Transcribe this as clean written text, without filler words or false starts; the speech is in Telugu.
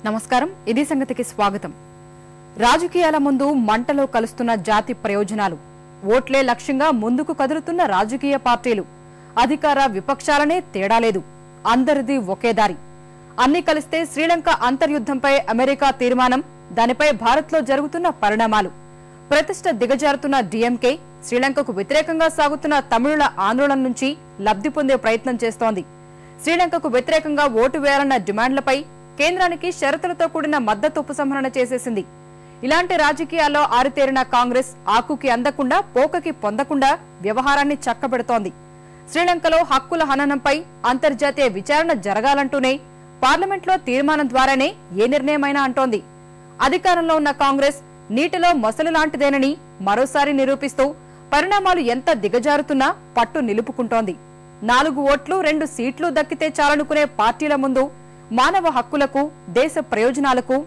నమస్కారం ఇది సంగతికి స్వాగతం రాజకీయాల ముందు మంటలో కలుస్తున్న జాతి ప్రయోజనాలు ఓట్లే లక్ష్యంగా ముందుకు కదులుతున్న రాజకీయ పార్టీలు అధికార విపక్షాలనే తేడా లేదు అందరిది ఒకే దారి అన్ని కలిస్తే శ్రీలంక అంతర్యుద్ధంపై అమెరికా తీర్మానం దానిపై భారత్లో జరుగుతున్న పరిణామాలు ప్రతిష్ట దిగజారుతున్న డీఎంకే శ్రీలంకకు వ్యతిరేకంగా సాగుతున్న తమిళుల ఆందోళన నుంచి లబ్ధి పొందే ప్రయత్నం చేస్తోంది శ్రీలంకకు వ్యతిరేకంగా ఓటు వేయాలన్న డిమాండ్లపై కేంద్రానికి షరతులతో కూడిన మద్దతు ఉపసంహరణ చేసేసింది ఇలాంటి రాజకీయాల్లో ఆరితేరిన కాంగ్రెస్ ఆకుకి అందకుండా పోకకి పొందకుండా వ్యవహారాన్ని చక్కబెడుతోంది శ్రీలంకలో హక్కుల హననంపై అంతర్జాతీయ విచారణ జరగాలంటూనే పార్లమెంట్లో తీర్మానం ద్వారానే ఏ నిర్ణయమైనా అంటోంది అధికారంలో ఉన్న కాంగ్రెస్ నీటిలో మొసలు లాంటిదేనని మరోసారి నిరూపిస్తూ పరిణామాలు ఎంత దిగజారుతున్నా పట్టు నిలుపుకుంటోంది 4 ఓట్లు 2 సీట్లు దక్కితే చాలనుకునే పార్టీల ముందు మానవ హక్కులకు దేశ ప్రయోజనాలకు